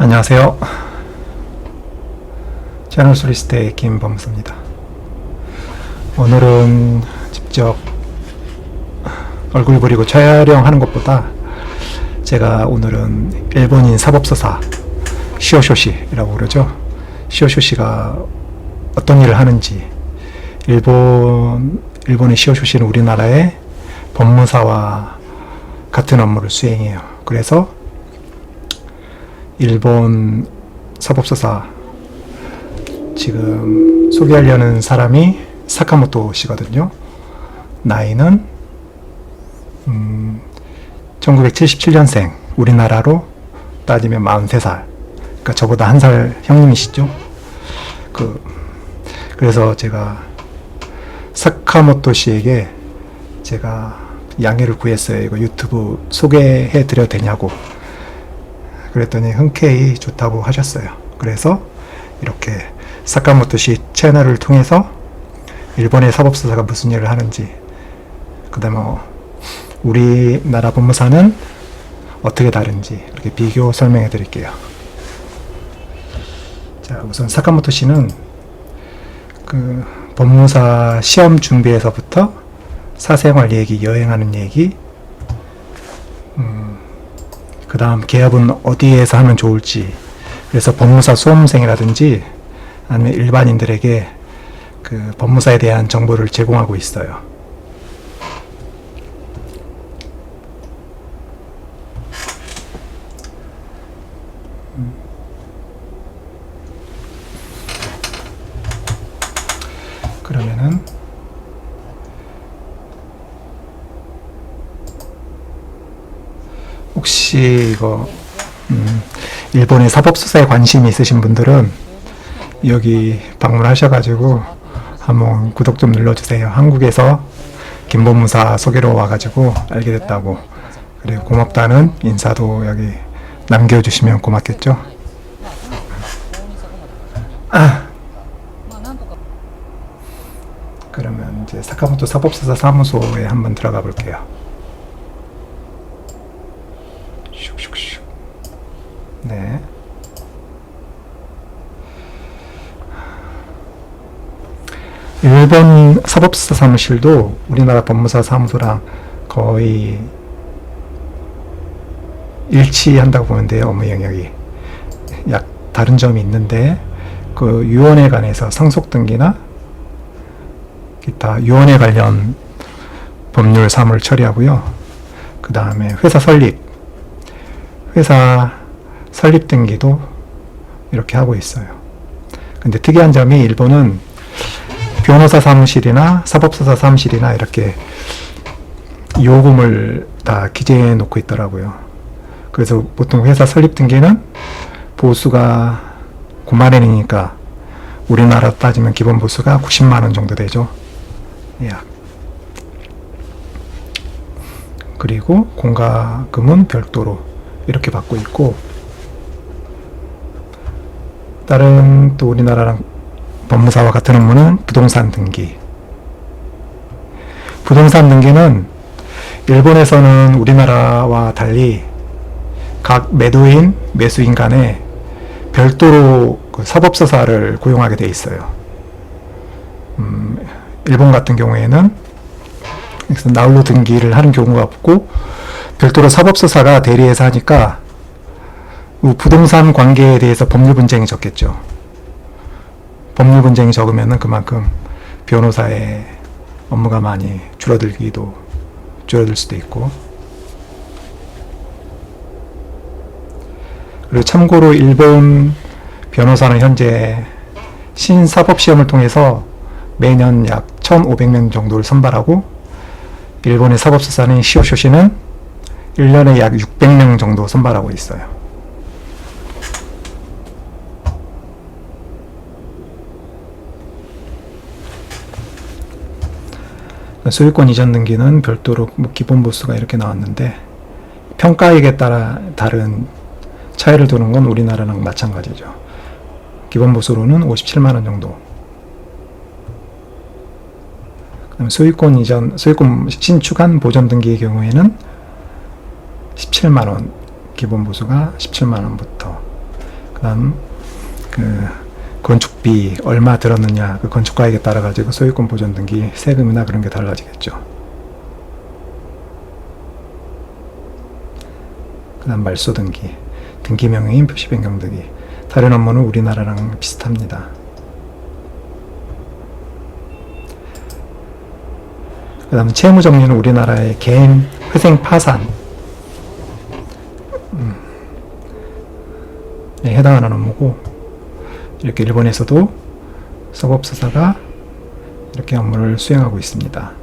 안녕하세요. 채널 소리스트의 김범수입니다. 오늘은 직접 얼굴 그리고 촬영하는 것보다 제가 오늘은 일본인 사법서사 시오쇼시라고 그러죠. 시오쇼시가 어떤 일을 하는지, 일본의 시오쇼시는 우리나라의 법무사와 같은 업무를 수행해요. 그래서 일본 사법서사 지금 소개하려는 사람이 사카모토 씨거든요. 나이는 1977년생, 우리나라로 따지면 43살. 그러니까 저보다 한 살 형님이시죠. 그래서 제가 사카모토 씨에게 제가 양해를 구했어요. 이거 유튜브 소개해 드려도 되냐고. 그랬더니 흔쾌히 좋다고 하셨어요. 그래서 이렇게 사카모토 씨 채널을 통해서 일본의 사법서사가 무슨 일을 하는지, 그 다음에 우리나라 법무사는 어떻게 다른지 이렇게 비교 설명해 드릴게요. 자, 우선 사카모토 씨는 그 법무사 시험 준비에서부터 사생활 얘기, 여행하는 얘기, 그 다음 개업은 어디에서 하면 좋을지, 그래서 법무사 수험생이라든지 아니면 일반인들에게 그 법무사에 대한 정보를 제공하고 있어요. 그러면은 혹시 이거 일본의 사법서사에 관심이 있으신 분들은 여기 방문하셔가지고 한번 구독 좀 눌러주세요. 한국에서 김법무사 소개로 와가지고 알게 됐다고, 그리고 고맙다는 인사도 여기 남겨주시면 고맙겠죠. 그러면 이제 사카모토 사법서사 사무소에 한번 들어가 볼게요. 슉슉슉. 네. 일본 사법서사 사무실도 우리나라 법무사 사무소랑 거의 일치한다고 보면 돼요. 업무 영역이. 약 다른 점이 있는데, 그 유언에 관해서 상속 등기나 기타 유언에 관련 법률 사무를 처리하고요. 그 다음에 회사 설립 등기도 이렇게 하고 있어요. 근데 특이한 점이 일본은 변호사 사무실이나 사법서사 사무실이나 이렇게 요금을 다 기재해 놓고 있더라고요. 그래서 보통 회사 설립 등기는 보수가 9만 원이니까 우리나라 따지면 기본 보수가 90만 원 정도 되죠. 약. 그리고 공과금은 별도로 이렇게 받고 있고, 다른 또 우리나라랑 법무사와 같은 업무는 부동산 등기. 부동산 등기는 일본에서는 우리나라와 달리 각 매도인, 매수인 간에 별도로 그 사법서사를 고용하게 돼 있어요. 일본 같은 경우에는 나홀로 등기를 하는 경우가 없고 별도로 사법서사가 대리해서 하니까 부동산 관계에 대해서 법률 분쟁이 적겠죠. 법률 분쟁이 적으면 그만큼 변호사의 업무가 많이 줄어들 수도 있고. 그리고 참고로 일본 변호사는 현재 신사법시험을 통해서 매년 약 1,500명 정도를 선발하고, 일본의 사법서사는 시오쇼시는 1년에 약 600명 정도 선발하고 있어요. 소유권 이전 등기는 별도로 기본 보수가 이렇게 나왔는데, 평가액에 따라 다른 차이를 두는 건 우리나라랑 마찬가지죠. 기본 보수로는 57만 원 정도. 소유권 신축한 보전 등기의 경우에는 17만원, 기본 보수가 17만원부터 그다음 그 건축비 얼마 들었느냐, 그 건축가에게 따라 가지고 소유권 보존 등기 세금이나 그런 게 달라지겠죠. 그다음 말소 등기, 등기 명의인 표시 변경 등기. 다른 업무는 우리나라랑 비슷합니다. 그 다음 채무 정리는 우리나라의 개인 회생 파산 에 해당하는 업무고, 이렇게 일본에서도 사법서사가 이렇게 업무를 수행하고 있습니다.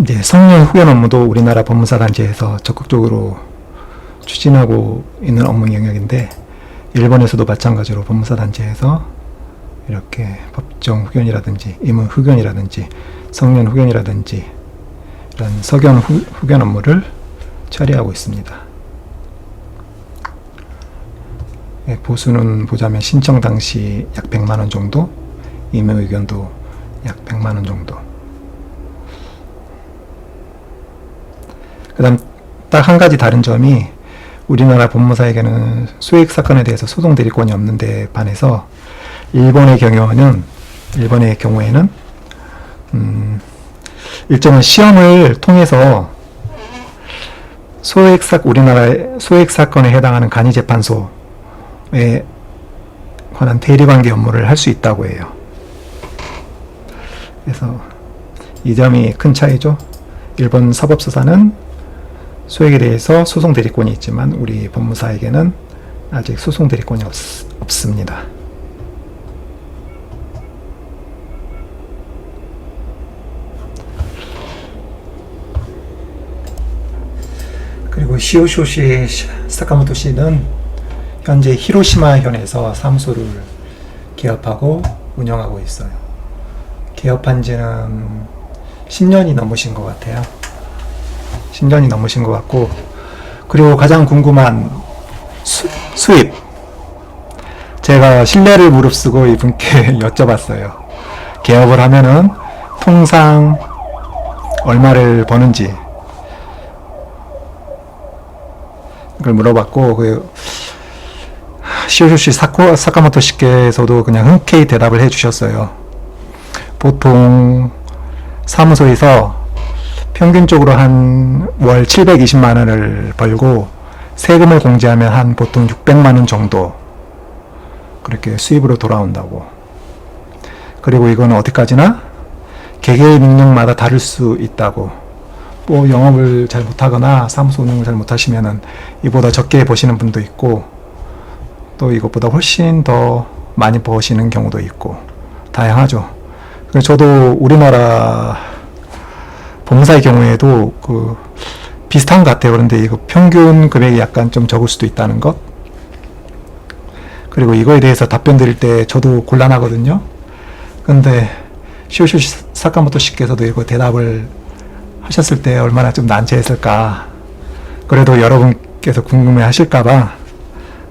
이제 성년 후견 업무도 우리나라 법무사 단체에서 적극적으로 추진하고 있는 업무 영역인데, 일본에서도 마찬가지로 법무사 단체에서 이렇게 법정 후견이라든지 의무 후견이라든지 성년 후견이라든지 이런 서견 후견 업무를 처리하고 있습니다. 보수는 보자면 신청 당시 약 100만 원 정도, 임의 의견도 약 100만 원 정도. 그 다음 딱 한 가지 다른 점이, 우리나라 법무사에게는 소액 사건에 대해서 소송 대리권이 없는데 반해서 일본의 경우에는 일정한 시험을 통해서 우리나라의 소액 사건에 해당하는 간이재판소에 관한 대리관계 업무를 할 수 있다고 해요. 그래서 이 점이 큰 차이죠. 일본 사법서사는 소액에 대해서 소송 대리권이 있지만 우리 법무사에게는 아직 소송 대리권이 없습니다. 그리고 시오쇼시 사카모토 씨는 현재 히로시마 현에서 사무소를 개업하고 운영하고 있어요. 개업한 지는 10년이 넘으신 것 같아요. 10년이 넘으신 것 같고, 그리고 가장 궁금한 수입, 제가 신뢰를 무릅쓰고 이분께 여쭤봤어요. 개업을 하면은 통상 얼마를 버는지 그걸 물어봤고, 시오쇼시 사카모토 씨께서도 그냥 흔쾌히 대답을 해주셨어요. 보통 사무소에서 평균적으로 한 월 720만 원을 벌고 세금을 공제하면 한 보통 600만 원 정도 그렇게 수입으로 돌아온다고. 그리고 이건 어디까지나 개개의 능력마다 다를 수 있다고. 뭐 영업을 잘 못하거나 사무소 운영을 잘 못하시면은 이보다 적게 버시는 분도 있고, 또 이것보다 훨씬 더 많이 버시는 경우도 있고 다양하죠. 그래서 저도 우리나라 법무사의 경우에도 비슷한 것 같아요. 그런데 이거 평균 금액이 약간 좀 적을 수도 있다는 것. 그리고 이거에 대해서 답변 드릴 때 저도 곤란하거든요. 근데 시오쇼시 사카모토 씨께서도 이거 대답을 하셨을 때 얼마나 좀 난처했을까. 그래도 여러분께서 궁금해 하실까봐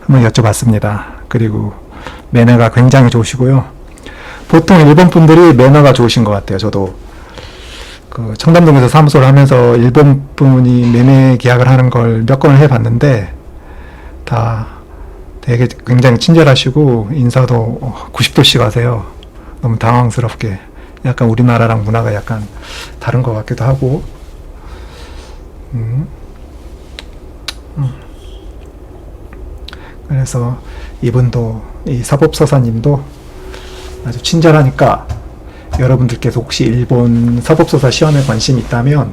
한번 여쭤봤습니다. 그리고 매너가 굉장히 좋으시고요. 보통 일본 분들이 매너가 좋으신 것 같아요. 저도 청담동에서 사무소를 하면서 일본 분이 매매 계약을 하는 걸 몇 건을 해봤는데 다 되게 굉장히 친절하시고 인사도 90도씩 하세요. 너무 당황스럽게. 약간 우리나라랑 문화가 약간 다른 것 같기도 하고. 그래서 이분도, 이 사법서사님도 아주 친절하니까 여러분들께서 혹시 일본 사법서사 시험에 관심이 있다면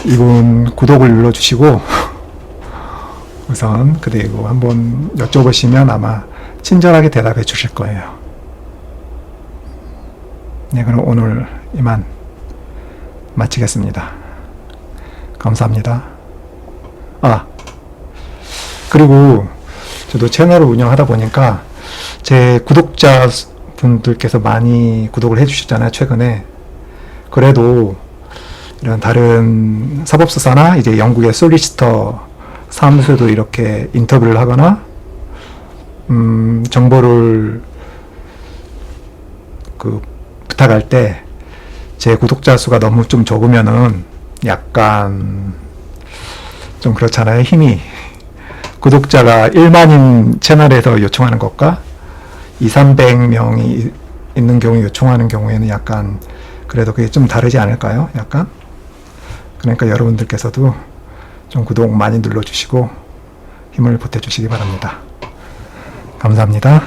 이분 구독을 눌러주시고 우선 그리고 한번 여쭤보시면 아마 친절하게 대답해 주실 거예요. 네, 그럼 오늘 이만 마치겠습니다. 감사합니다. 그리고 저도 채널을 운영하다 보니까 제 구독자 분들께서 많이 구독을 해주셨잖아요, 최근에. 그래도 이런 다른 사법수사나 이제 영국의 솔리시터 사무소도 이렇게 인터뷰를 하거나 정보를 부탁할 때 제 구독자 수가 너무 좀 적으면은 약간 좀 그렇잖아요, 힘이. 구독자가 1만인 채널에서 요청하는 것과 200~300명이 있는 경우 요청하는 경우에는 약간 그래도 그게 좀 다르지 않을까요? 약간. 그러니까 여러분들께서도 좀 구독 많이 눌러주시고 힘을 보태주시기 바랍니다. 감사합니다.